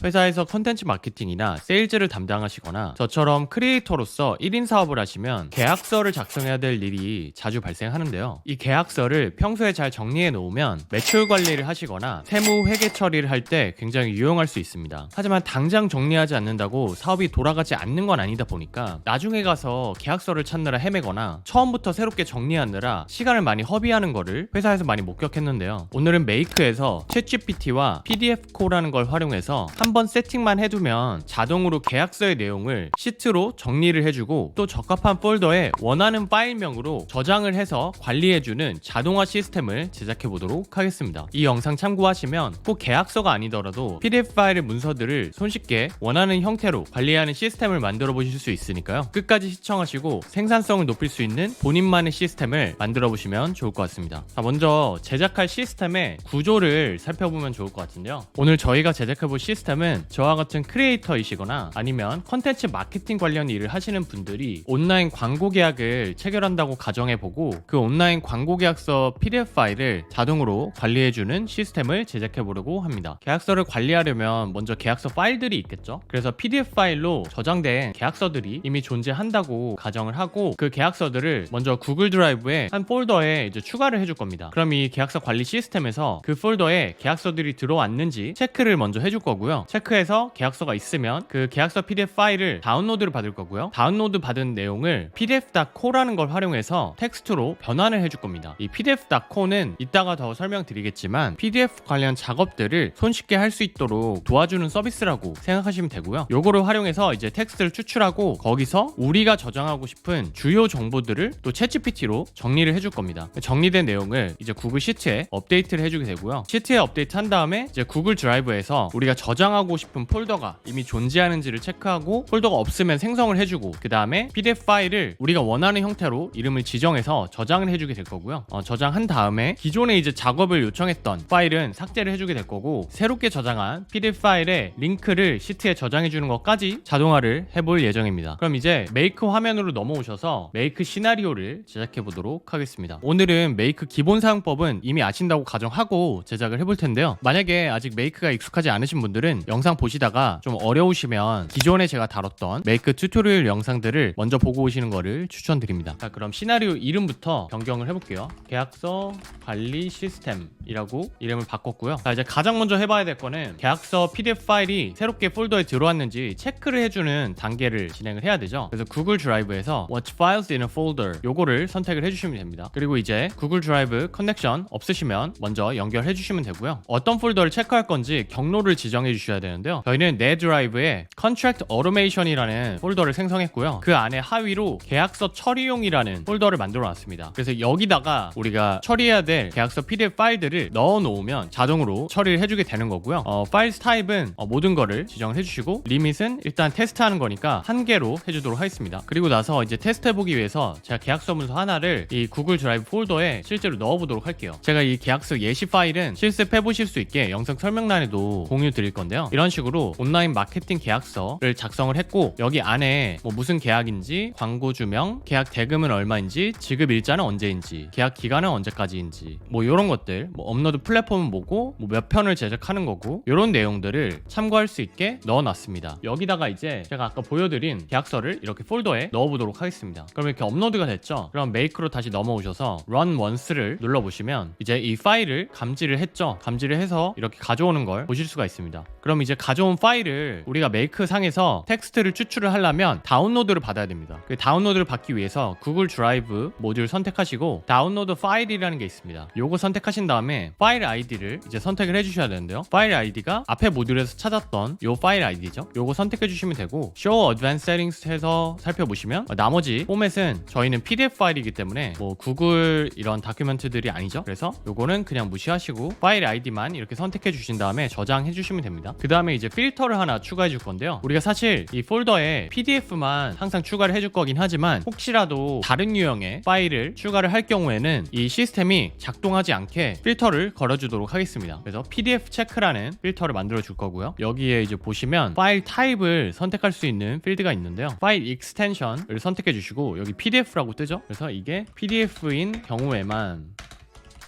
회사에서 컨텐츠 마케팅이나 세일즈를 담당하시거나 저처럼 크리에이터로서 1인 사업을 하시면 계약서를 작성해야 될 일이 자주 발생하는데요. 이 계약서를 평소에 잘 정리해 놓으면 매출 관리를 하시거나 세무 회계 처리를 할 때 굉장히 유용할 수 있습니다. 하지만 당장 정리하지 않는다고 사업이 돌아가지 않는 건 아니다 보니까 나중에 가서 계약서를 찾느라 헤매거나 처음부터 새롭게 정리하느라 시간을 많이 허비하는 거를 회사에서 많이 목격했는데요. 오늘은 메이크에서 챗GPT와 PDF코라는 걸 활용해서 한번 세팅만 해두면 자동으로 계약서의 내용을 시트로 정리를 해주고 또 적합한 폴더에 원하는 파일명으로 저장을 해서 관리해주는 자동화 시스템을 제작해보도록 하겠습니다. 이 영상 참고하시면 꼭 계약서가 아니더라도 PDF 파일의 문서들을 손쉽게 원하는 형태로 관리하는 시스템을 만들어 보실 수 있으니까요. 끝까지 시청하시고 생산성을 높일 수 있는 본인만의 시스템을 만들어 보시면 좋을 것 같습니다. 먼저 제작할 시스템의 구조를 살펴보면 좋을 것 같은데요. 오늘 저희가 제작해볼 시스템은 저와 같은 크리에이터이시거나 아니면 컨텐츠 마케팅 관련 일을 하시는 분들이 온라인 광고 계약을 체결한다고 가정해보고 그 온라인 광고 계약서 PDF 파일을 자동으로 관리해주는 시스템을 제작해보려고 합니다. 계약서를 관리하려면 먼저 계약서 파일들이 있겠죠. 그래서 PDF 파일로 저장된 계약서들이 이미 존재한다고 가정을 하고 그 계약서들을 먼저 구글 드라이브에 한 폴더에 이제 추가를 해줄 겁니다. 그럼 이 계약서 관리 시스템에서 그 폴더에 계약서들이 들어왔는지 체크를 먼저 해줄 거고요. 체크해서 계약서가 있으면 그 계약서 PDF 파일을 다운로드를 받을 거고요. 다운로드 받은 내용을 pdf.co라는 걸 활용해서 텍스트로 변환을 해줄 겁니다. 이 pdf.co는 이따가 더 설명드리겠지만 PDF 관련 작업들을 손쉽게 할 수 있도록 도와주는 서비스라고 생각하시면 되고요. 요거를 활용해서 이제 텍스트를 추출하고 거기서 우리가 저장하고 싶은 주요 정보들을 또 챗GPT로 정리를 해줄 겁니다. 정리된 내용을 이제 구글 시트에 업데이트를 해주게 되고요. 시트에 업데이트 한 다음에 이제 구글 드라이브에서 우리가 저장하고 싶은 폴더가 이미 존재하는지를 체크하고 폴더가 없으면 생성을 해주고 그 다음에 PDF 파일을 우리가 원하는 형태로 이름을 지정해서 저장을 해주게 될 거고요. 저장한 다음에 기존에 이제 작업을 요청했던 파일은 삭제를 해주게 될 거고 새롭게 저장한 PDF 파일에 링크를 시트에 저장해주는 것까지 자동화를 해볼 예정입니다. 그럼 이제 메이크 화면으로 넘어오셔서 메이크 시나리오를 제작해 보도록 하겠습니다. 오늘은 메이크 기본 사용법은 이미 아신다고 가정하고 제작을 해볼 텐데요. 만약에 아직 메이크가 익숙하지 않으신 분들은 영상 보시다가 좀 어려우시면 기존에 제가 다뤘던 메이크 튜토리얼 영상들을 먼저 보고 오시는 거를 추천드립니다. 자, 그럼 시나리오 이름부터 변경을 해볼게요. 계약서 관리 시스템이라고 이름을 바꿨고요. 자, 이제 가장 먼저 해봐야 될 거는 계약서 PDF 파일이 새롭게 폴더에 들어왔는지 체크를 해주는 단계를 진행을 해야 되죠. 그래서 구글 드라이브에서 What files in a folder 요거를 선택을 해주시면 됩니다. 그리고 이제 구글 드라이브 커넥션 없으시면 먼저 연결해 주시면 되고요. 어떤 폴더를 체크할 건지 경로를 지정해 주셔야 되는데요. 저희는 내 드라이브에 Contract Automation이라는 폴더를 생성했고요. 그 안에 하위로 계약서 처리용이라는 폴더를 만들어 놨습니다. 그래서 여기다가 우리가 처리해야 될 계약서 PDF 파일들을 넣어 놓으면 자동으로 처리를 해주게 되는 거고요. 파일 타입은 모든 거를 지정을 해주시고 리밋은 일단 테스트하는 거니까 한 개로 해주도록 하겠습니다. 그리고 나서 이제 테스트 해보기 위해서 제가 계약서 문서 하나를 이 구글 드라이브 폴더에 실제로 넣어보도록 할게요. 제가 이 계약서 예시 파일은 실습해 보실 수 있게 영상 설명란에도 공유 드릴 건데요. 이런 식으로 온라인 마케팅 계약서를 작성을 했고 여기 안에 뭐 무슨 계약인지, 광고주명, 계약 대금은 얼마인지, 지급 일자는 언제인지, 계약 기간은 언제까지인지 뭐 이런 것들, 뭐 업로드 플랫폼은 뭐고, 뭐 몇 편을 제작하는 거고 이런 내용들을 참고할 수 있게 넣어놨습니다. 여기다가 이제 제가 아까 보여드린 계약서를 이렇게 폴더에 넣어보도록 하겠습니다. 그럼 이렇게 업로드가 됐죠? 그럼 메이크로 다시 넘어오셔서 Run Once를 눌러보시면 이제 이 파일을 감지를 했죠? 감지를 해서 이렇게 가져오는 걸 보실 수가 있습니다. 그럼 이제 가져온 파일을 우리가 메이크 상에서 텍스트를 추출을 하려면 다운로드를 받아야 됩니다. 그 다운로드를 받기 위해서 구글 드라이브 모듈 선택하시고 다운로드 파일이라는 게 있습니다. 요거 선택하신 다음에 파일 아이디를 이제 선택을 해주셔야 되는데요. 파일 아이디가 앞에 모듈에서 찾았던 요 파일 아이디죠. 요거 선택해 주시면 되고 Show Advanced Settings 해서 살펴보시면 나머지 포맷은 저희는 PDF 파일이기 때문에 뭐 구글 이런 다큐멘트들이 아니죠. 그래서 요거는 그냥 무시하시고 파일 아이디만 이렇게 선택해 주신 다음에 저장해 주시면 됩니다. 그 다음에 이제 필터를 하나 추가해 줄 건데요. 우리가 사실 이 폴더에 PDF만 항상 추가를 해줄 거긴 하지만 혹시라도 다른 유형의 파일을 추가를 할 경우에는 이 시스템이 작동하지 않게 필터를 걸어주도록 하겠습니다. 그래서 PDF 체크라는 필터를 만들어 줄 거고요. 여기에 이제 보시면 파일 타입을 선택할 수 있는 필드가 있는데요. 파일 익스텐션을 선택해 주시고 여기 PDF라고 뜨죠. 그래서 이게 PDF인 경우에만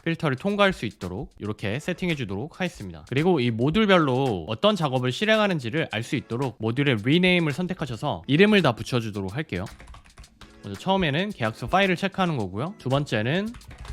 필터를 통과할 수 있도록 이렇게 세팅해 주도록 하겠습니다. 그리고 이 모듈별로 어떤 작업을 실행하는지를 알 수 있도록 모듈의 리네임을 선택하셔서 이름을 다 붙여주도록 할게요. 먼저 처음에는 계약서 파일을 체크하는 거고요. 두 번째는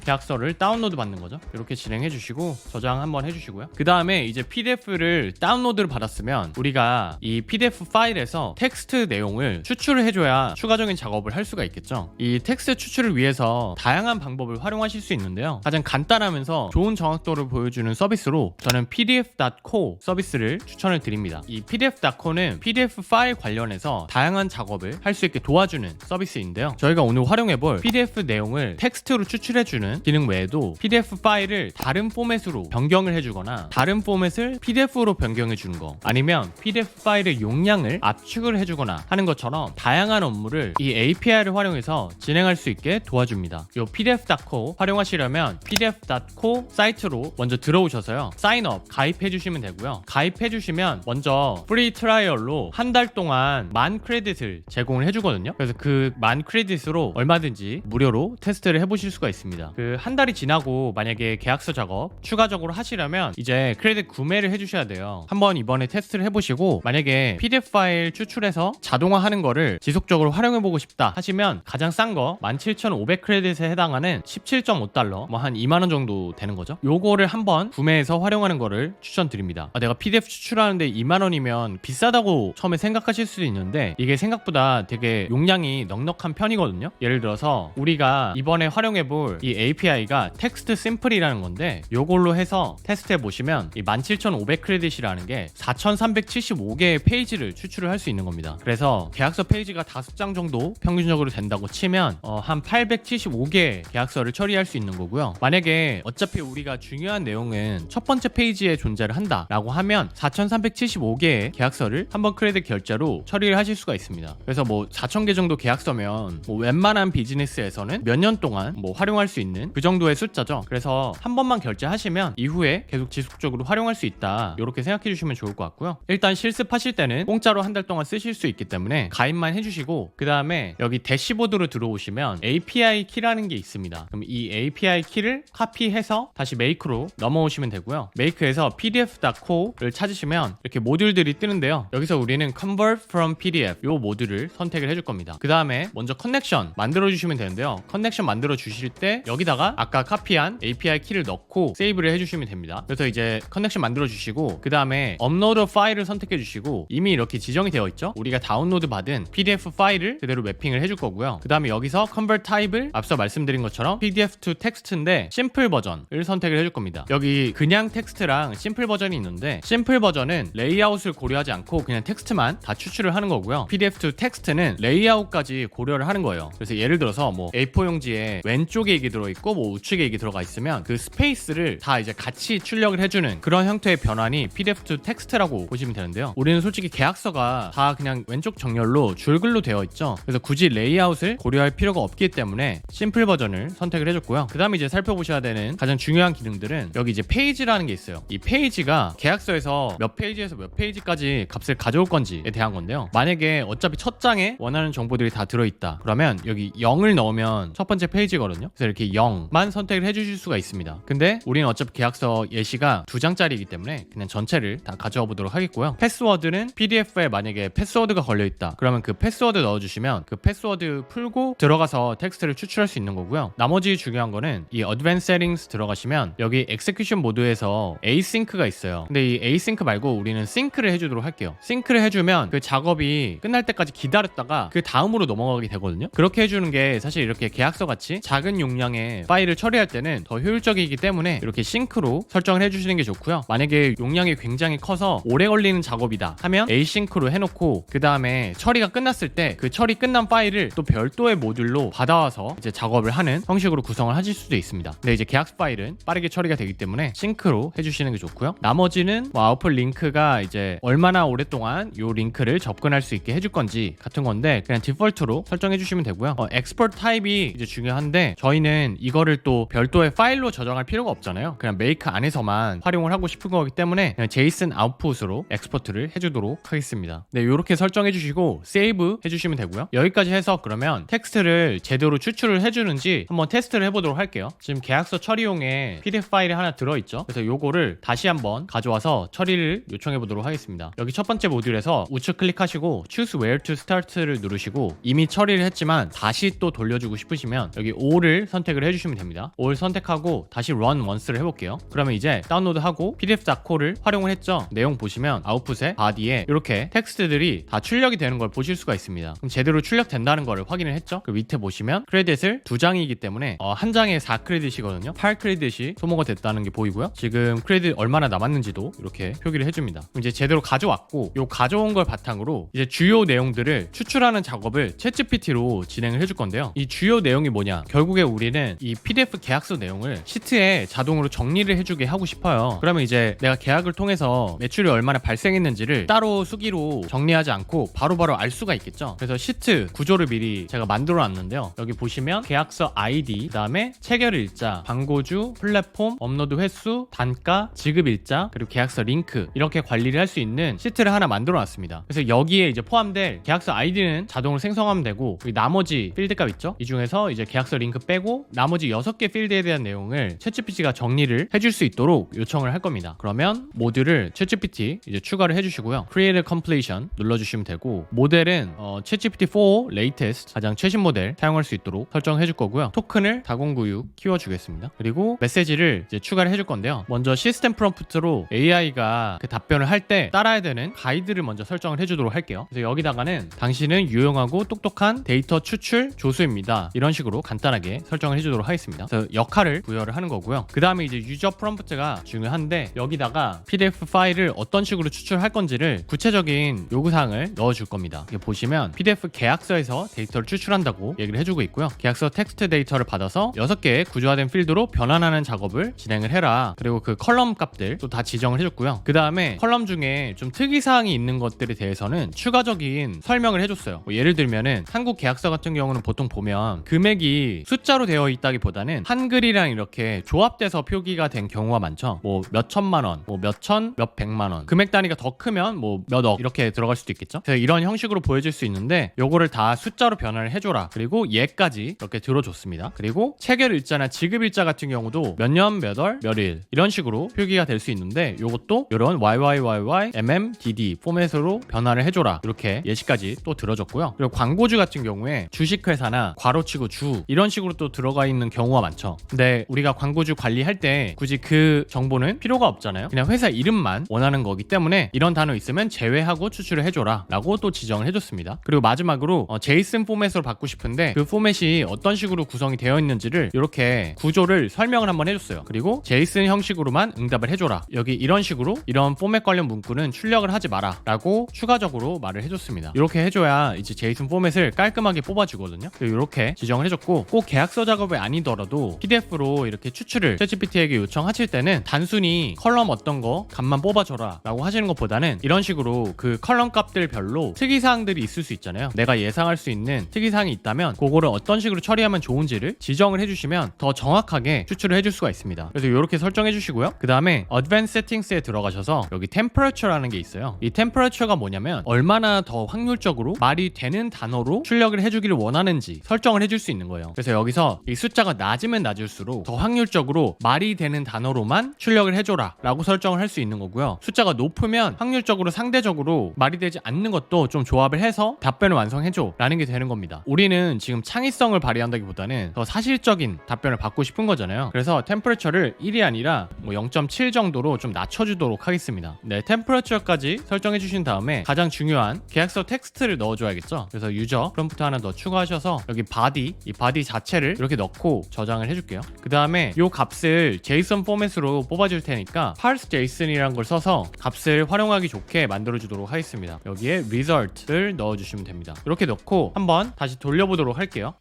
계약서를 다운로드 받는 거죠. 이렇게 진행해 주시고 저장 한번 해주시고요. 그 다음에 이제 PDF를 다운로드를 받았으면 우리가 이 PDF 파일에서 텍스트 내용을 추출을 해줘야 추가적인 작업을 할 수가 있겠죠. 이 텍스트 추출을 위해서 다양한 방법을 활용하실 수 있는데요. 가장 간단하면서 좋은 정확도를 보여주는 서비스로 저는 pdf.co 서비스를 추천을 드립니다. 이 pdf.co는 PDF 파일 관련해서 다양한 작업을 할 수 있게 도와주는 서비스인데요. 저희가 오늘 활용해볼 PDF 내용을 텍스트로 추출해주는 기능 외에도 PDF 파일을 다른 포맷으로 변경을 해주거나 다른 포맷을 PDF로 변경해주는 거, 아니면 PDF 파일의 용량을 압축을 해주거나 하는 것처럼 다양한 업무를 이 API를 활용해서 진행할 수 있게 도와줍니다. 이 pdf.co 활용하시려면 pdf.co 사이트로 먼저 들어오셔서요, 사인업 가입해주시면 되고요. 가입해주시면 먼저 프리 트라이얼로 한 달 동안 10,000 크레딧을 제공을 해주거든요. 그래서 그 10,000 크레딧으로 얼마든지 무료로 테스트를 해보실 수가 있습니다. 그 한 달이 지나고 만약에 계약서 작업 추가적으로 하시려면 이제 크레딧 구매를 해주셔야 돼요. 한번 이번에 테스트를 해보시고 만약에 PDF 파일 추출해서 자동화하는 거를 지속적으로 활용해보고 싶다 하시면 가장 싼 거 17,500 크레딧에 해당하는 17.5달러 뭐 한 2만원 정도 되는 거죠. 요거를 한번 구매해서 활용하는 거를 추천드립니다. 내가 PDF 추출하는데 2만원이면 비싸다고 처음에 생각하실 수도 있는데 이게 생각보다 되게 용량이 넉넉한 편이거든요. 예를 들어서 우리가 이번에 활용해볼 이 API가 텍스트 심플이라는 건데 요걸로 해서 테스트해 보시면 이 17,500 크레딧이라는 게 4,375개의 페이지를 추출을 할 수 있는 겁니다. 그래서 계약서 페이지가 5장 정도 평균적으로 된다고 치면 한 875개의 계약서를 처리할 수 있는 거고요. 만약에 어차피 우리가 중요한 내용은 첫 번째 페이지에 존재를 한다 라고 하면 4,375개의 계약서를 한번 크레딧 결제로 처리를 하실 수가 있습니다. 그래서 뭐 4,000개 정도 계약서면 뭐 웬만한 비즈니스에서는 몇 년 동안 뭐 활용할 수 있는 그 정도의 숫자죠. 그래서 한 번만 결제하시면 이후에 계속 지속적으로 활용할 수 있다, 이렇게 생각해 주시면 좋을 것 같고요. 일단 실습하실 때는 공짜로 한 달 동안 쓰실 수 있기 때문에 가입만 해주시고 그 다음에 여기 대시보드로 들어오시면 API 키라는 게 있습니다. 그럼 이 API 키를 카피해서 다시 메이크로 넘어오시면 되고요. 메이크에서 pdf.co를 찾으시면 이렇게 모듈들이 뜨는데요. 여기서 우리는 convert from pdf 요 모듈을 선택을 해줄 겁니다. 그 다음에 먼저 커넥션 만들어 주시면 되는데요. 커넥션 만들어 주실 때 여기다가 아까 카피한 API 키를 넣고 세이브를 해주시면 됩니다. 그래서 이제 커넥션 만들어 주시고 그 다음에 업로드 파일을 선택해 주시고 이미 이렇게 지정이 되어 있죠. 우리가 다운로드 받은 PDF 파일을 그대로 매핑을 해줄 거고요. 그 다음에 여기서 convert 타입을 앞서 말씀드린 것처럼 PDF to text인데 심플 버전을 선택을 해줄 겁니다. 여기 그냥 텍스트랑 심플 버전이 있는데 심플 버전은 레이아웃을 고려하지 않고 그냥 텍스트만 다 추출을 하는 거고요. PDF to text는 레이아웃까지 고려를 하는 거예요. 그래서 예를 들어서 뭐 A4 용지에 왼쪽에 이게 들어있고 뭐 우측에 이게 들어가 있으면 그 스페이스를 다 이제 같이 출력을 해주는 그런 형태의 변환이 PDF to text라고 보시면 되는데요. 우리는 솔직히 계약서가 다 그냥 왼쪽 정렬로 줄글로 되어 있죠. 그래서 굳이 레이아웃을 고려할 필요가 없기 때문에 심플 버전을 선택을 해줬고요. 그 다음에 이제 살펴보셔야 되는 가장 중요한 기능들은 여기 이제 페이지라는 게 있어요. 이 페이지가 계약서에서 몇 페이지에서 몇 페이지까지 값을 가져올 건지에 대한 건데요. 만약에 어차피 첫 장에 원하는 정보들이 다 들어있다 그러면 여기 0을 넣으면 첫 번째 페이지거든요. 그래서 이렇게 0만 선택을 해주실 수가 있습니다. 근데 우리는 어차피 계약서 예시가 2장짜리이기 때문에 그냥 전체를 다 가져와 보도록 하겠고요. 패스워드는 PDF에 만약에 패스워드가 걸려있다 그러면 그 패스워드 넣어주시면 그 패스워드 풀고 들어가서 텍스트를 추출할 수 있는 거고요. 나머지 중요한 거는 이 Advanced Settings 들어가시면 여기 Execution 모드에서 Async가 있어요. 근데 이 Async 말고 우리는 Sync를 해주도록 할게요. Sync를 해주면 그 작업이 끝날 때까지 기다렸다가 그 다음으로 넘어가게 되거든요. 그렇게 해주는 게 사실 이렇게 계약서 같이 작은 용량의 파일을 처리할 때는 더 효율적이기 때문에 이렇게 싱크로 설정을 해주시는 게 좋고요. 만약에 용량이 굉장히 커서 오래 걸리는 작업이다 하면 Async로 해놓고 그 다음에 처리가 끝났을 때 그 처리 끝난 파일을 또 별도의 모듈로 받아와서 이제 작업을 하는 형식으로 구성을 하실 수도 있습니다. 근데 이제 계약서 파일은 빠르게 처리가 되기 때문에 싱크로 해주시는 게 좋고요. 나머지는 뭐 아웃풋 링크가 이제 얼마나 오랫동안 이 링크를 접근할 수 있게 해줄 건지 같은 건데 그냥 디폴트로 설정해 주시면 되고요. 엑스포트 타입이 이제 중요한데 저희는 우리는 이거를 또 별도의 파일로 저장할 필요가 없잖아요. 그냥 메이크 안에서만 활용을 하고 싶은 거기 때문에 그냥 제이슨 아웃풋으로 엑스포트를 해주도록 하겠습니다. 네, 이렇게 설정해 주시고 세이브 해주시면 되고요. 여기까지 해서 그러면 텍스트를 제대로 추출을 해주는지 한번 테스트를 해보도록 할게요. 지금 계약서 처리용에 PDF 파일이 하나 들어있죠. 그래서 요거를 다시 한번 가져와서 처리를 요청해 보도록 하겠습니다. 여기 첫 번째 모듈에서 우측 클릭하시고 Choose Where to Start를 누르시고 이미 처리를 했지만 다시 또 돌려주고 싶으시면 여기 All을 선택을 해주시면 됩니다. All 선택하고 다시 Run Once를 해볼게요. 그러면 이제 다운로드하고 PDF.co를 활용을 했죠. 내용 보시면 아웃풋에 바디에 이렇게 텍스트들이 다 출력이 되는 걸 보실 수가 있습니다. 그럼 제대로 출력된다는 걸 확인을 했죠. 그 밑에 보시면 크레딧을 2장이기 때문에 한 장에 4크레딧이거든요. 8크레딧이 소모가 됐다는 게 보이고요. 지금 크레딧 얼마나 남았는지도 이렇게 표기를 해줍니다. 그럼 이제 제대로 가져왔고 요 가져온 걸 바탕으로 이제 주요 내용들을 추출하는 작업을 챗GPT로 진행을 해줄 건데요. 이 주요 내용이 뭐냐? 결국에 우리는 이 PDF 계약서 내용을 시트에 자동으로 정리를 해주게 하고 싶어요. 그러면 이제 내가 계약을 통해서 매출이 얼마나 발생했는지를 따로 수기로 정리하지 않고 바로바로 알 수가 있겠죠. 그래서 시트 구조를 미리 제가 만들어 놨는데요. 여기 보시면 계약서 아이디, 그 다음에 체결 일자, 광고주, 플랫폼, 업로드 횟수, 단가, 지급 일자, 그리고 계약서 링크 이렇게 관리를 할 수 있는 시트를 하나 만들어 놨습니다. 그래서 여기에 이제 포함될 계약서 아이디는 자동으로 생성하면 되고 나머지 필드값 있죠? 이 중에서 이제 계약서 링크 빼고 나머지 6개 필드에 대한 내용을 챗GPT가 정리를 해줄 수 있도록 요청을 할 겁니다. 그러면 모듈을 챗GPT 이제 추가를 해주시고요. Create Completion 눌러주시면 되고 모델은 챗GPT4 Latest 가장 최신 모델 사용할 수 있도록 설정해 줄 거고요. 토큰을 4096 키워주겠습니다. 그리고 메시지를 이제 추가를 해줄 건데요. 먼저 시스템 프롬프트로 AI가 그 답변을 할 때 따라야 되는 가이드를 먼저 설정을 해주도록 할게요. 그래서 여기다가는 당신은 유용하고 똑똑한 데이터 추출 조수입니다. 이런 식으로 간단하게 설정을 해주도록 하겠습니다. 그래서 역할을 부여를 하는 거고요. 그 다음에 이제 유저 프롬프트가 중요한데 여기다가 PDF 파일을 어떤 식으로 추출할 건지를 구체적인 요구사항을 넣어줄 겁니다. 여기 보시면 PDF 계약서에서 데이터를 추출한다고 얘기를 해주고 있고요. 계약서 텍스트 데이터를 받아서 6개의 구조화된 필드로 변환하는 작업을 진행을 해라. 그리고 그 컬럼 값들 또 다 지정을 해줬고요. 그 다음에 컬럼 중에 좀 특이사항이 있는 것들에 대해서는 추가적인 설명을 해줬어요. 뭐 예를 들면은 한국 계약서 같은 경우는 보통 보면 금액이 숫자로 되어 있다기보다는 한글이랑 이렇게 조합돼서 표기가 된 경우가 많죠. 뭐 몇 천만 원, 뭐 몇 천, 몇 백만 원. 금액 단위가 더 크면 뭐 몇 억 이렇게 들어갈 수도 있겠죠. 그래서 이런 형식으로 보여줄 수 있는데 요거를 다 숫자로 변환을 해줘라. 그리고 얘까지 이렇게 들어줬습니다. 그리고 체결 일자나 지급 일자 같은 경우도 몇 년, 몇 월, 몇 일 이런 식으로 표기가 될 수 있는데 요것도 이런 YYYY, MMDD 포맷으로 변환을 해줘라. 이렇게 예시까지 또 들어줬고요. 그리고 광고주 같은 경우에 주식회사나 괄호치고 주 이런 식으로 또 들어가 있는 경우가 많죠. 근데 우리가 광고주 관리할 때 굳이 그 정보는 필요가 없잖아요. 그냥 회사 이름만 원하는 거기 때문에 이런 단어 있으면 제외하고 추출을 해줘라 라고 또 지정을 해줬습니다. 그리고 마지막으로 제이슨 포맷으로 받고 싶은데 그 포맷이 어떤 식으로 구성이 되어 있는지를 이렇게 구조를 설명을 한번 해줬어요. 그리고 제이슨 형식으로만 응답을 해줘라. 여기 이런 식으로 이런 포맷 관련 문구는 출력을 하지 마라 라고 추가적으로 말을 해줬습니다. 이렇게 해줘야 이제 제이슨 포맷을 깔끔하게 뽑아주거든요. 이렇게 지정을 해줬고 꼭 계약서 작업이 아니더라도 PDF로 이렇게 추출을 챗GPT에게 요청하실 때는 단순히 컬럼 어떤 거 값만 뽑아줘라 라고 하시는 것보다는 이런 식으로 그 컬럼 값들별로 특이사항들이 있을 수 있잖아요. 내가 예상할 수 있는 특이사항이 있다면 그거를 어떤 식으로 처리하면 좋은지를 지정을 해주시면 더 정확하게 추출을 해줄 수가 있습니다. 그래서 이렇게 설정해 주시고요. 그 다음에 Advanced Settings에 들어가셔서 여기 Temperature라는 게 있어요. 이 Temperature가 뭐냐면 얼마나 더 확률적으로 말이 되는 단어로 출력을 해주기를 원하는지 설정을 해줄 수 있는 거예요. 그래서 여기서 이 숫자가 낮으면 낮을수록 더 확률적으로 말이 되는 단어로만 출력을 해줘라 라고 설정을 할 수 있는 거고요. 숫자가 높으면 확률적으로 상대적으로 말이 되지 않는 것도 좀 조합을 해서 답변을 완성해줘 라는 게 되는 겁니다. 우리는 지금 창의성을 발휘한다기보다는 더 사실적인 답변을 받고 싶은 거잖아요. 그래서 템퍼레처를 1이 아니라 뭐 0.7 정도로 좀 낮춰주도록 하겠습니다. 네, 템퍼레처까지 설정해 주신 다음에 가장 중요한 계약서 텍스트를 넣어줘야겠죠. 그래서 유저 프롬프트 하나 더 추가하셔서 여기 바디, 이 바디 자체를 이렇게 넣고 저장을 해줄게요. 그 다음에 이 값을 JSON 포맷으로 뽑아줄 테니까 parse JSON이라는 걸 써서 값을 활용하기 좋게 만들어주도록 하겠습니다. 여기에 result를 넣어주시면 됩니다. 이렇게 넣고 한번 다시 돌려보도록 할게요.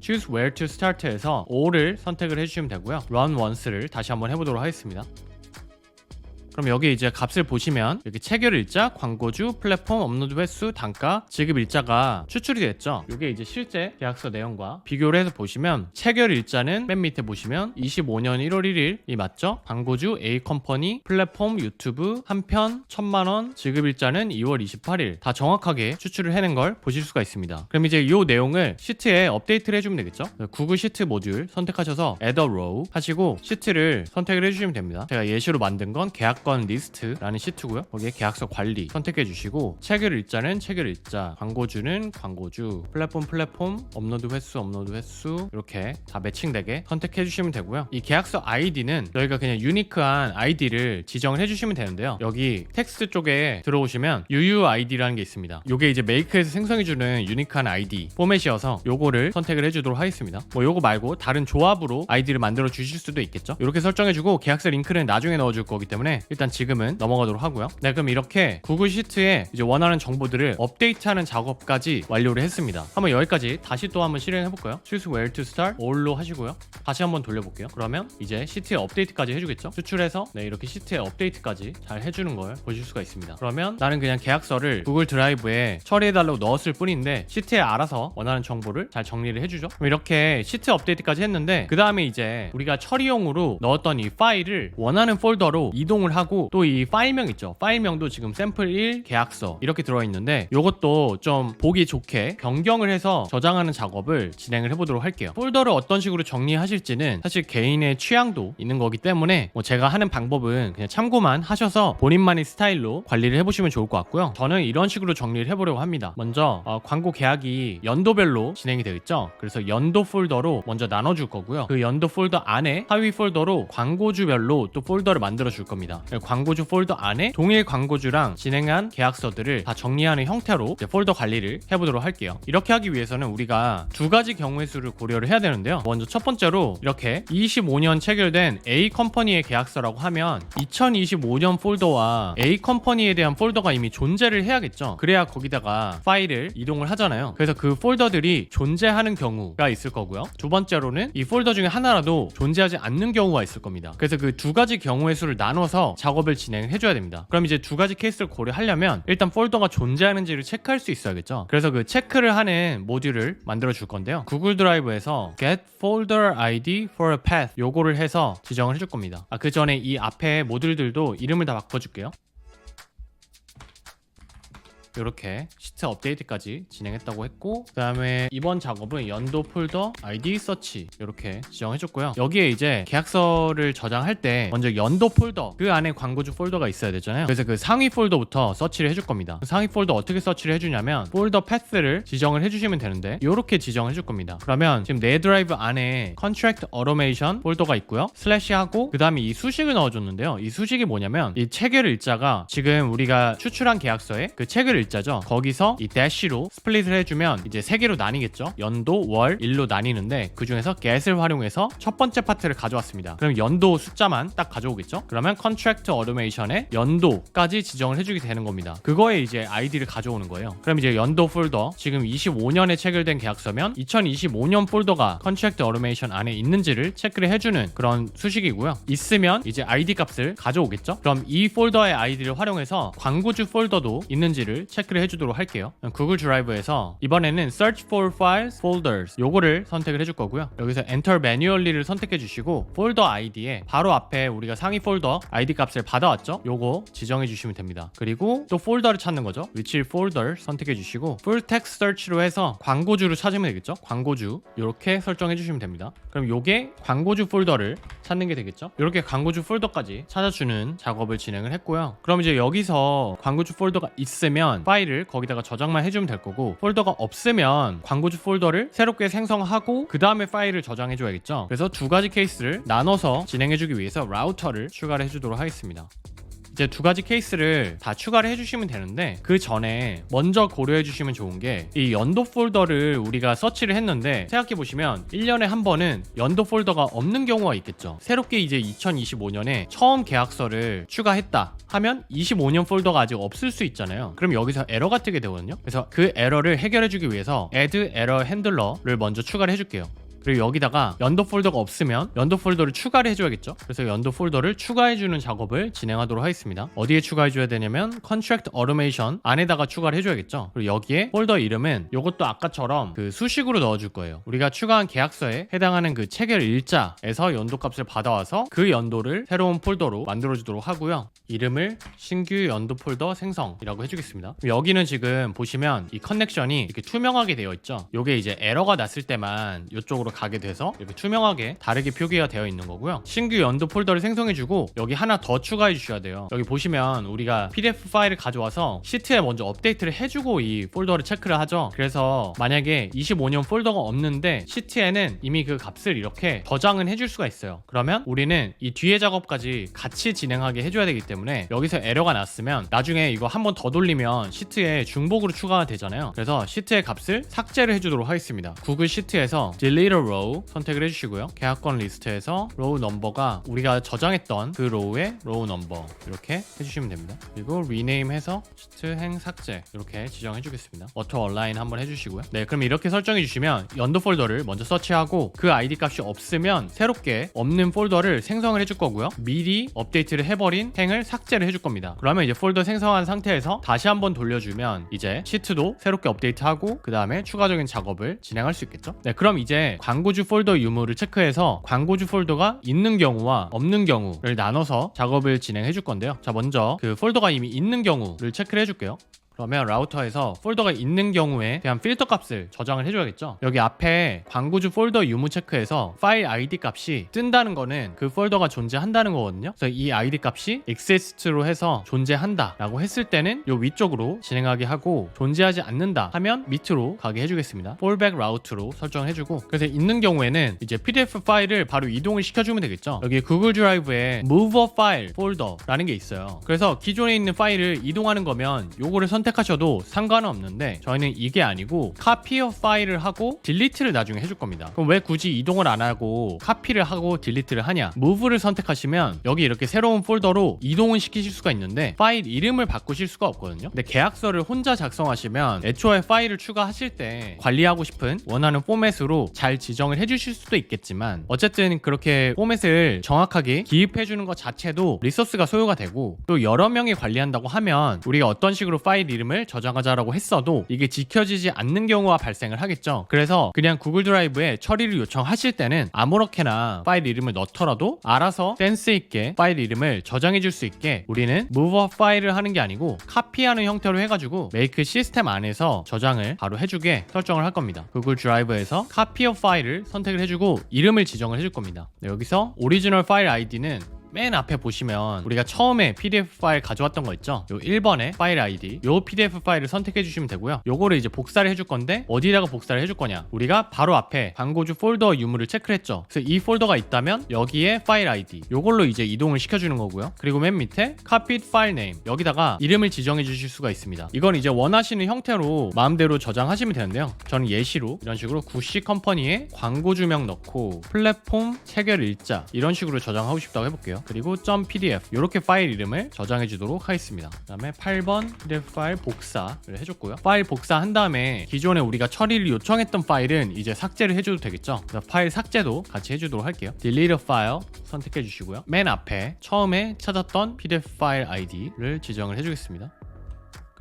Choose where to start에서 all을 선택을 해주시면 되고요. Run once를 다시 한번 해보도록 하겠습니다. 그럼 여기 이제 값을 보시면 여기 체결 일자, 광고주, 플랫폼, 업로드 횟수, 단가, 지급 일자가 추출이 됐죠. 이게 이제 실제 계약서 내용과 비교를 해서 보시면 체결 일자는 맨 밑에 보시면 25년 1월 1일이 맞죠. 광고주 A 컴퍼니, 플랫폼 유튜브 한 편 1,000만원, 지급 일자는 2월 28일 다 정확하게 추출을 해낸 걸 보실 수가 있습니다. 그럼 이제 이 내용을 시트에 업데이트를 해주면 되겠죠. 구글 시트 모듈 선택하셔서 Add a Row 하시고 시트를 선택을 해주시면 됩니다. 제가 예시로 만든 건 계약건 리스트라는 시트고요. 거기에 계약서 관리 선택해 주시고 체결 일자는 체결 일자, 광고주는 광고주, 플랫폼, 업로드 횟수 이렇게 다 매칭되게 선택해 주시면 되고요. 이 계약서 아이디는 저희가 그냥 유니크한 아이디를 지정을 해주시면 되는데요. 여기 텍스트 쪽에 들어오시면 UUID라는 게 있습니다. 요게 이제 메이크에서 생성해주는 유니크한 아이디 포맷이어서 요거를 선택을 해주도록 하겠습니다. 뭐 요거 말고 다른 조합으로 아이디를 만들어 주실 수도 있겠죠. 이렇게 설정해주고 계약서 링크는 나중에 넣어줄 거기 때문에 일단 지금은 넘어가도록 하고요. 네, 그럼 이렇게 구글 시트에 이제 원하는 정보들을 업데이트하는 작업까지 완료를 했습니다. 한번 여기까지 다시 또 한번 실행해볼까요? Choose where to start all로 하시고요. 다시 한번 돌려볼게요. 그러면 이제 시트에 업데이트까지 해주겠죠. 추출해서 네, 이렇게 시트에 업데이트까지 잘 해주는 걸 보실 수가 있습니다. 그러면 나는 그냥 계약서를 구글 드라이브에 처리해달라고 넣었을 뿐인데 시트에 알아서 원하는 정보를 잘 정리를 해주죠. 그럼 이렇게 시트 업데이트까지 했는데 그 다음에 이제 우리가 처리용으로 넣었던 이 파일을 원하는 폴더로 이동을 하고 또 이 파일명 있죠. 파일명도 지금 샘플 1 계약서 이렇게 들어있는데 이것도 좀 보기 좋게 변경을 해서 저장하는 작업을 진행을 해보도록 할게요. 폴더를 어떤 식으로 정리하실지는 사실 개인의 취향도 있는 거기 때문에 뭐 제가 하는 방법은 그냥 참고만 하셔서 본인만의 스타일로 관리를 해보시면 좋을 것 같고요. 저는 이런 식으로 정리를 해보려고 합니다. 먼저 광고 계약이 연도별로 진행이 되어 있죠. 그래서 연도 폴더로 먼저 나눠줄 거고요. 그 연도 폴더 안에 하위 폴더로 광고주별로 또 폴더를 만들어 줄 겁니다. 광고주 폴더 안에 동일 광고주랑 진행한 계약서들을 다 정리하는 형태로 이제 폴더 관리를 해보도록 할게요. 이렇게 하기 위해서는 우리가 두 가지 경우의 수를 고려를 해야 되는데요. 먼저 첫 번째로 이렇게 25년 체결된 A 컴퍼니의 계약서라고 하면 2025년 폴더와 A 컴퍼니에 대한 폴더가 이미 존재를 해야겠죠. 그래야 거기다가 파일을 이동을 하잖아요. 그래서 그 폴더들이 존재하는 경우가 있을 거고요. 두 번째로는 이 폴더 중에 하나라도 존재하지 않는 경우가 있을 겁니다. 그래서 그 두 가지 경우의 수를 나눠서 작업을 진행을 해줘야 됩니다. 그럼 이제 두 가지 케이스를 고려하려면 일단 폴더가 존재하는지를 체크할 수 있어야겠죠. 그래서 그 체크를 하는 모듈을 만들어 줄 건데요. 구글 드라이브에서 get folder ID for a path 요거를 해서 지정을 해줄 겁니다. 그 전에 이 앞에 모듈들도 이름을 다 바꿔줄게요. 이렇게 시트 업데이트까지 진행했다고 했고 그 다음에 이번 작업은 연도 폴더 ID 서치 이렇게 지정해줬고요. 여기에 이제 계약서를 저장할 때 먼저 연도 폴더 그 안에 광고주 폴더가 있어야 되잖아요. 그래서 그 상위 폴더부터 서치를 해줄 겁니다. 그 상위 폴더 어떻게 서치를 해주냐면 폴더 패스를 지정을 해주시면 되는데 이렇게 지정해줄 겁니다. 그러면 지금 내 드라이브 안에 Contract Automation 폴더가 있고요. 슬래시하고 그 다음에 이 수식을 넣어줬는데요. 이 수식이 뭐냐면 이 체결 일자가 지금 우리가 추출한 계약서에 그 체결 일자죠. 거기서 이 대시로 스플릿을 해주면 이제 세 개로 나뉘겠죠. 연도, 월, 일로 나뉘는데 그 중에서 get을 활용해서 첫 번째 파트를 가져왔습니다. 그럼 연도 숫자만 딱 가져오겠죠. 그러면 contract automation에 연도까지 지정을 해주게 되는 겁니다. 그거에 이제 아이디를 가져오는 거예요. 그럼 이제 연도 폴더 지금 25년에 체결된 계약서면 2025년 폴더가 contract automation 안에 있는지를 체크를 해주는 그런 수식이고요. 있으면 이제 아이디 값을 가져오겠죠. 그럼 이 폴더의 아이디를 활용해서 광고주 폴더도 있는지를 체크를 해주도록 할게요. 구글 드라이브에서 이번에는 Search for Files, Folders 요거를 선택을 해줄 거고요. 여기서 Enter Manually를 선택해 주시고 폴더 아이디에 바로 앞에 우리가 상위 폴더 아이디 값을 받아왔죠? 요거 지정해 주시면 됩니다. 그리고 또 폴더를 찾는 거죠. Which folder 선택해 주시고 Full Text Search로 해서 광고주를 찾으면 되겠죠? 광고주 이렇게 설정해 주시면 됩니다. 그럼 요게 광고주 폴더를 찾는 게 되겠죠? 이렇게 광고주 폴더까지 찾아주는 작업을 진행을 했고요. 그럼 이제 여기서 광고주 폴더가 있으면 파일을 거기다가 저장만 해주면 될 거고 폴더가 없으면 광고주 폴더를 새롭게 생성하고 그 다음에 파일을 저장해 줘야겠죠. 그래서 두 가지 케이스를 나눠서 진행해 주기 위해서 라우터를 추가를 해주도록 하겠습니다. 이제 두 가지 케이스를 다 추가를 해주시면 되는데 그 전에 먼저 고려해 주시면 좋은 게 이 연도 폴더를 우리가 서치를 했는데 생각해 보시면 1년에 한 번은 연도 폴더가 없는 경우가 있겠죠. 새롭게 이제 2025년에 처음 계약서를 추가했다 하면 25년 폴더가 아직 없을 수 있잖아요. 그럼 여기서 에러가 뜨게 되거든요. 그래서 그 에러를 해결해 주기 위해서 add error handler를 먼저 추가를 해줄게요. 그리고 여기다가 연도 폴더가 없으면 연도 폴더를 추가를 해줘야겠죠. 그래서 연도 폴더를 추가해주는 작업을 진행하도록 하겠습니다. 어디에 추가해줘야 되냐면 Contract Automation 안에다가 추가를 해줘야겠죠. 그리고 여기에 폴더 이름은 이것도 아까처럼 그 수식으로 넣어줄 거예요. 우리가 추가한 계약서에 해당하는 그 체결 일자에서 연도 값을 받아와서 그 연도를 새로운 폴더로 만들어주도록 하고요. 이름을 신규 연도 폴더 생성이라고 해주겠습니다. 여기는 지금 보시면 이 커넥션이 이렇게 투명하게 되어 있죠. 이게 이제 에러가 났을 때만 이쪽으로 가게 돼서 이렇게 투명하게 다르게 표기가 되어 있는 거고요. 신규 연도 폴더를 생성해주고 여기 하나 더 추가해 주셔야 돼요. 여기 보시면 우리가 PDF 파일을 가져와서 시트에 먼저 업데이트를 해주고 이 폴더를 체크를 하죠. 그래서 만약에 25년 폴더가 없는데 시트에는 이미 그 값을 이렇게 저장은 해줄 수가 있어요. 그러면 우리는 이 뒤에 작업까지 같이 진행하게 해줘야 되기 때문에 여기서 에러가 났으면 나중에 이거 한 번 더 돌리면 시트에 중복으로 추가가 되잖아요. 그래서 시트의 값을 삭제를 해주도록 하겠습니다. 구글 시트에서 Delete a Row 선택을 해주시고요. 계약권 리스트에서 로우 넘버가 우리가 저장했던 그 로우의 로우 넘버 이렇게 해주시면 됩니다. 그리고 Rename 해서 시트 행 삭제 이렇게 지정해 주겠습니다. Auto Align 한번 해주시고요. 네, 그럼 이렇게 설정해 주시면 연도 폴더를 먼저 서치하고 그 ID 값이 없으면 새롭게 없는 폴더를 생성을 해줄 거고요. 미리 업데이트를 해버린 행을 삭제를 해줄 겁니다. 그러면 이제 폴더 생성한 상태에서 다시 한번 돌려주면 이제 시트도 새롭게 업데이트하고 그 다음에 추가적인 작업을 진행할 수 있겠죠. 네, 그럼 이제 광고주 폴더 유무를 체크해서 광고주 폴더가 있는 경우와 없는 경우를 나눠서 작업을 진행해 줄 건데요. 자, 먼저 그 폴더가 이미 있는 경우를 체크를 해줄게요. 그러면 라우터에서 폴더가 있는 경우에 대한 필터 값을 저장을 해줘야겠죠. 여기 앞에 광고주 폴더 유무 체크에서 파일 ID 값이 뜬다는 거는 그 폴더가 존재한다는 거거든요. 그래서 이 ID 값이 exist로 해서 존재한다 라고 했을 때는 요 위쪽으로 진행하게 하고 존재하지 않는다 하면 밑으로 가게 해주겠습니다. fallback route로 설정을 해주고, 그래서 있는 경우에는 이제 PDF 파일을 바로 이동을 시켜주면 되겠죠. 여기 구글 드라이브에 move a file 폴더라는 게 있어요. 그래서 기존에 있는 파일을 이동하는 거면 요거를 선택하셔도 상관은 없는데 저희는 이게 아니고 copy of file을 하고 delete를 나중에 해줄 겁니다. 그럼 왜 굳이 이동을 안 하고 copy를 하고 delete를 하냐? move를 선택하시면 여기 이렇게 새로운 폴더로 이동을 시키실 수가 있는데 파일 이름을 바꾸실 수가 없거든요. 근데 계약서를 혼자 작성하시면 애초에 파일을 추가하실 때 관리하고 싶은 원하는 포맷으로 잘 지정을 해주실 수도 있겠지만 어쨌든 그렇게 포맷을 정확하게 기입해주는 것 자체도 리소스가 소요가 되고, 또 여러 명이 관리한다고 하면 우리가 어떤 식으로 파일 이름을 저장하자라고 했어도 이게 지켜지지 않는 경우가 발생을 하겠죠. 그래서 그냥 구글 드라이브에 처리를 요청하실 때는 아무렇게나 파일 이름을 넣더라도 알아서 센스 있게 파일 이름을 저장해 줄 수 있게 우리는 move a file을 하는 게 아니고 카피하는 형태로 해가지고 make 시스템 안에서 저장을 바로 해주게 설정을 할 겁니다. 구글 드라이브에서 copy of file을 선택을 해주고 이름을 지정을 해줄 겁니다. 네, 여기서 오리지널 파일 아이디는 맨 앞에 보시면 우리가 처음에 PDF 파일 가져왔던 거 있죠? 요 1번에 파일 아이디, 요 PDF 파일을 선택해 주시면 되고요. 요거를 이제 복사를 해줄 건데 어디다가 복사를 해줄 거냐? 우리가 바로 앞에 광고주 폴더 유무를 체크를 했죠. 그래서 이 폴더가 있다면 여기에 파일 아이디, 요걸로 이제 이동을 시켜주는 거고요. 그리고 맨 밑에 copied file name, 여기다가 이름을 지정해 주실 수가 있습니다. 이건 이제 원하시는 형태로 마음대로 저장하시면 되는데요. 저는 예시로 이런 식으로 구씨 컴퍼니에 광고주명 넣고 플랫폼 체결 일자 이런 식으로 저장하고 싶다고 해볼게요. 그리고 .pdf 이렇게 파일 이름을 저장해 주도록 하겠습니다. 그 다음에 8번 pdf 파일 복사를 해줬고요. 파일 복사한 다음에 기존에 우리가 처리를 요청했던 파일은 이제 삭제를 해줘도 되겠죠. 파일 삭제도 같이 해주도록 할게요. delete a file 선택해 주시고요. 맨 앞에 처음에 찾았던 pdf 파일 아이디를 지정을 해주겠습니다.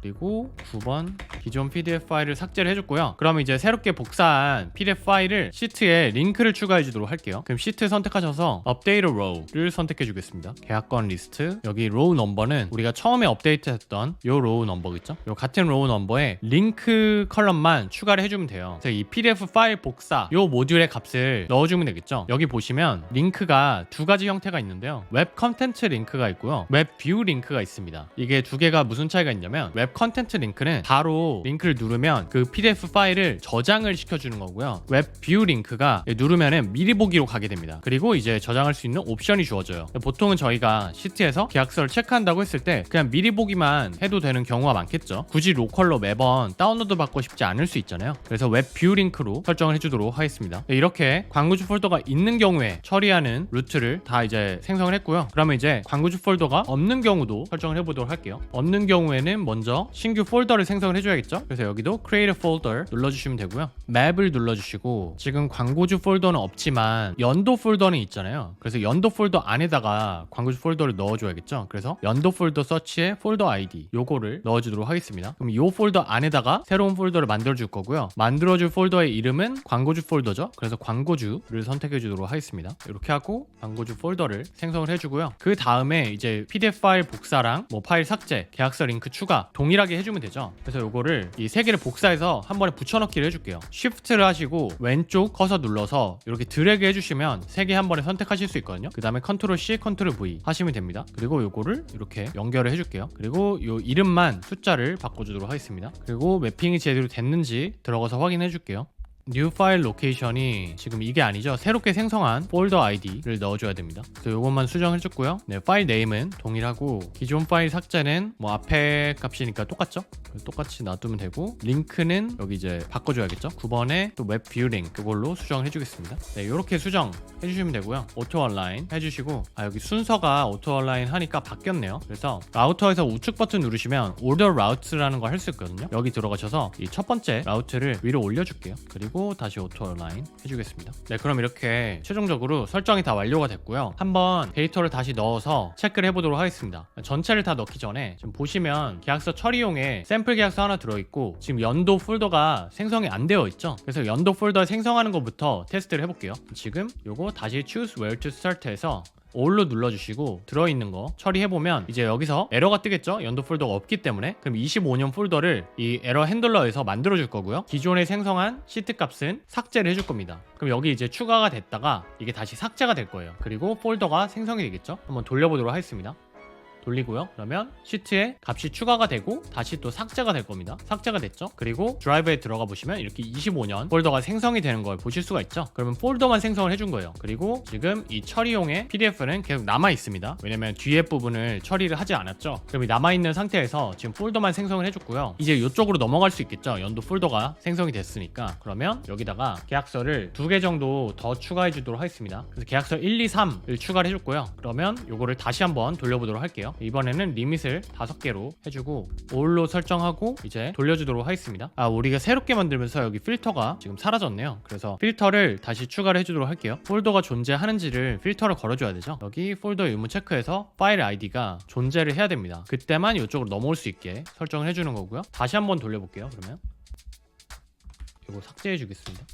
그리고 9번 기존 PDF 파일을 삭제를 해줬고요. 그럼 이제 새롭게 복사한 PDF 파일을 시트에 링크를 추가해 주도록 할게요. 그럼 시트 선택하셔서 Update a Row를 선택해 주겠습니다. 계약권 리스트, 여기 로우 넘버는 우리가 처음에 업데이트했던 요 로우 넘버겠죠? 요 같은 로우 넘버에 링크 컬럼만 추가를 해주면 돼요. 그래서 이 PDF 파일 복사 요 모듈의 값을 넣어주면 되겠죠? 여기 보시면 링크가 두 가지 형태가 있는데요. 웹 컨텐츠 링크가 있고요. 웹 뷰 링크가 있습니다. 이게 두 개가 무슨 차이가 있냐면 웹 컨텐츠 링크는 바로 링크를 누르면 그 PDF 파일을 저장을 시켜주는 거고요. 웹 뷰 링크가 누르면은 미리 보기로 가게 됩니다. 그리고 이제 저장할 수 있는 옵션이 주어져요. 보통은 저희가 시트에서 계약서를 체크한다고 했을 때 그냥 미리 보기만 해도 되는 경우가 많겠죠. 굳이 로컬로 매번 다운로드 받고 싶지 않을 수 있잖아요. 그래서 웹 뷰 링크로 설정을 해주도록 하겠습니다. 이렇게 광고주 폴더가 있는 경우에 처리하는 루트를 다 이제 생성을 했고요. 그러면 이제 광고주 폴더가 없는 경우도 설정을 해보도록 할게요. 없는 경우에는 먼저 신규 폴더를 생성을 해줘야겠죠. 있죠? 그래서 여기도 Create a Folder 눌러주시면 되고요. 맵을 눌러주시고 지금 광고주 폴더는 없지만 연도 폴더는 있잖아요. 그래서 연도 폴더 안에다가 광고주 폴더를 넣어줘야겠죠? 그래서 연도 폴더 서치에 폴더 아이디 요거를 넣어주도록 하겠습니다. 그럼 이 폴더 안에다가 새로운 폴더를 만들어줄 거고요. 만들어줄 폴더의 이름은 광고주 폴더죠. 그래서 광고주를 선택해 주도록 하겠습니다. 이렇게 하고 광고주 폴더를 생성을 해주고요. 그 다음에 이제 PDF 파일 복사랑 뭐 파일 삭제, 계약서 링크 추가 동일하게 해주면 되죠. 그래서 요거를 이 세 개를 복사해서 한 번에 붙여넣기를 해줄게요. Shift를 하시고 왼쪽 커서 눌러서 이렇게 드래그 해주시면 세 개 한 번에 선택하실 수 있거든요. 그 다음에 Ctrl C, Ctrl V 하시면 됩니다. 그리고 요거를 이렇게 연결을 해줄게요. 그리고 요 이름만 숫자를 바꿔주도록 하겠습니다. 그리고 매핑이 제대로 됐는지 들어가서 확인해 줄게요. 뉴 파일 로케이션이 지금 이게 아니죠. 새롭게 생성한 폴더 아이디를 넣어줘야 됩니다. 그래서 이것만 수정해줬고요. 네, 파일 네임은 동일하고 기존 파일 삭제는 뭐 앞에 값이니까 똑같죠. 똑같이 놔두면 되고 링크는 여기 이제 바꿔줘야겠죠. 9번에 또 웹 뷰 링크 그걸로 수정을 해주겠습니다. 네, 이렇게 수정해주시면 되고요. 오토 얼라인 해주시고 여기 순서가 오토 얼라인 하니까 바뀌었네요. 그래서 라우터에서 우측 버튼 누르시면 오더 라우트라는 걸 할 수 있거든요. 여기 들어가셔서 이 첫 번째 라우트를 위로 올려줄게요. 그리고 다시 오토 얼라인 해주겠습니다. 네, 그럼 이렇게 최종적으로 설정이 다 완료가 됐고요. 한번 데이터를 다시 넣어서 체크를 해보도록 하겠습니다. 전체를 다 넣기 전에 지금 보시면 계약서 처리용에 샘플 계약서 하나 들어있고 지금 연도 폴더가 생성이 안 되어 있죠. 그래서 연도 폴더 생성하는 것부터 테스트를 해볼게요. 지금 요거 다시 choose where to start 해서 all로 눌러주시고 들어있는 거 처리해보면 이제 여기서 에러가 뜨겠죠? 연도 폴더가 없기 때문에. 그럼 25년 폴더를 이 에러 핸들러에서 만들어줄 거고요. 기존에 생성한 시트 값은 삭제를 해줄 겁니다. 그럼 여기 이제 추가가 됐다가 이게 다시 삭제가 될 거예요. 그리고 폴더가 생성이 되겠죠? 한번 돌려보도록 하겠습니다. 돌리고요. 그러면 시트에 값이 추가가 되고 다시 또 삭제가 될 겁니다. 삭제가 됐죠? 그리고 드라이브에 들어가 보시면 이렇게 25년 폴더가 생성이 되는 걸 보실 수가 있죠? 그러면 폴더만 생성을 해준 거예요. 그리고 지금 이 처리용의 PDF는 계속 남아 있습니다. 왜냐면 뒤에 부분을 처리를 하지 않았죠. 그럼 이 남아있는 상태에서 지금 폴더만 생성을 해줬고요. 이제 이쪽으로 넘어갈 수 있겠죠? 연도 폴더가 생성이 됐으니까. 그러면 여기다가 계약서를 2개 정도 더 추가해 주도록 하겠습니다. 그래서 계약서 1, 2, 3을 추가를 해줬고요. 그러면 요거를 다시 한번 돌려보도록 할게요. 이번에는 리밋을 5개로 해주고 all로 설정하고 이제 돌려주도록 하겠습니다. 우리가 새롭게 만들면서 여기 필터가 지금 사라졌네요. 그래서 필터를 다시 추가를 해주도록 할게요. 폴더가 존재하는지를 필터를 걸어줘야 되죠. 여기 폴더 의무 체크해서 파일 아이디가 존재를 해야 됩니다. 그때만 이쪽으로 넘어올 수 있게 설정을 해주는 거고요. 다시 한번 돌려볼게요. 그러면 이거 삭제해 주겠습니다.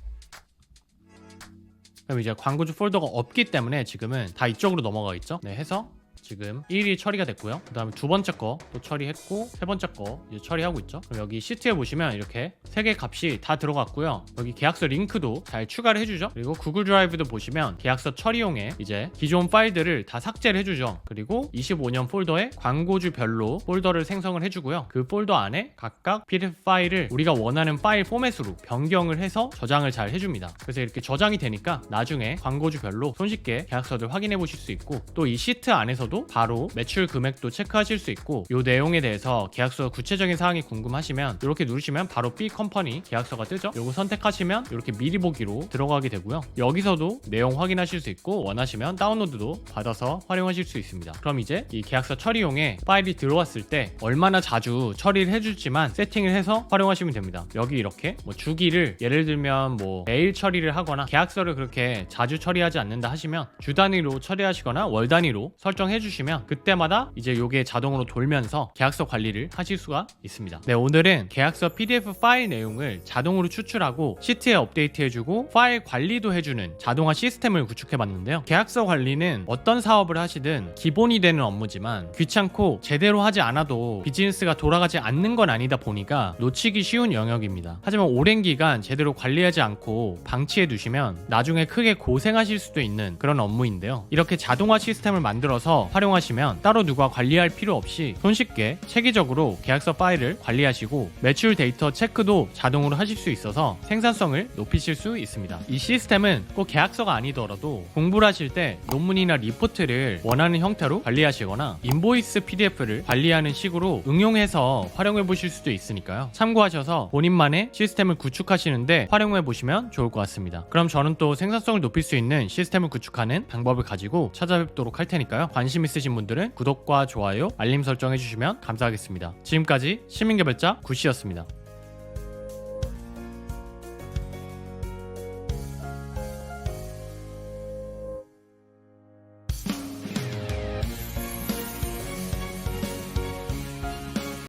그럼 이제 광고주 폴더가 없기 때문에 지금은 다 이쪽으로 넘어가 있죠. 네, 해서 지금 1이 처리가 됐고요. 그 다음에 두 번째 거 또 처리했고 세 번째 거 이제 처리하고 있죠. 그럼 여기 시트에 보시면 이렇게 세 개 값이 다 들어갔고요. 여기 계약서 링크도 잘 추가를 해주죠. 그리고 구글 드라이브도 보시면 계약서 처리용에 이제 기존 파일들을 다 삭제를 해주죠. 그리고 25년 폴더에 광고주별로 폴더를 생성을 해주고요. 그 폴더 안에 각각 PDF 파일을 우리가 원하는 파일 포맷으로 변경을 해서 저장을 잘 해줍니다. 그래서 이렇게 저장이 되니까 나중에 광고주별로 손쉽게 계약서들 확인해 보실 수 있고 또 이 시트 안에서도 바로 매출 금액도 체크하실 수 있고 이 내용에 대해서 계약서 구체적인 사항이 궁금하시면 이렇게 누르시면 바로 B 컴퍼니 계약서가 뜨죠. 이거 선택하시면 이렇게 미리 보기로 들어가게 되고요. 여기서도 내용 확인하실 수 있고 원하시면 다운로드도 받아서 활용하실 수 있습니다. 그럼 이제 이 계약서 처리용에 파일이 들어왔을 때 얼마나 자주 처리를 해줄지만 세팅을 해서 활용하시면 됩니다. 여기 이렇게 뭐 주기를 예를 들면 뭐 매일 처리를 하거나 계약서를 그렇게 자주 처리하지 않는다 하시면 주 단위로 처리하시거나 월 단위로 설정해 주시면 그때마다 이제 요게 자동으로 돌면서 계약서 관리를 하실 수가 있습니다. 네, 오늘은 계약서 PDF 파일 내용을 자동으로 추출하고 시트에 업데이트해주고 파일 관리도 해주는 자동화 시스템을 구축해봤는데요. 계약서 관리는 어떤 사업을 하시든 기본이 되는 업무지만 귀찮고 제대로 하지 않아도 비즈니스가 돌아가지 않는 건 아니다 보니까 놓치기 쉬운 영역입니다. 하지만 오랜 기간 제대로 관리하지 않고 방치해 두시면 나중에 크게 고생하실 수도 있는 그런 업무인데요. 이렇게 자동화 시스템을 만들어서 활용하시면 따로 누가 관리할 필요 없이 손쉽게 체계적으로 계약서 파일을 관리하시고 매출 데이터 체크도 자동으로 하실 수 있어서 생산성을 높이실 수 있습니다. 이 시스템은 꼭 계약서가 아니더라도 공부를 하실 때 논문이나 리포트를 원하는 형태로 관리하시거나 인보이스 PDF를 관리하는 식으로 응용해서 활용해 보실 수도 있으니까요. 참고하셔서 본인만의 시스템을 구축하시는데 활용해 보시면 좋을 것 같습니다. 그럼 저는 또 생산성을 높일 수 있는 시스템을 구축하는 방법을 가지고 찾아뵙도록 할 테니까요. 관심 있으신 분들은 구독과 좋아요, 알림 설정 해주시면 감사하겠습니다. 지금까지 시민개발자 구씨였습니다.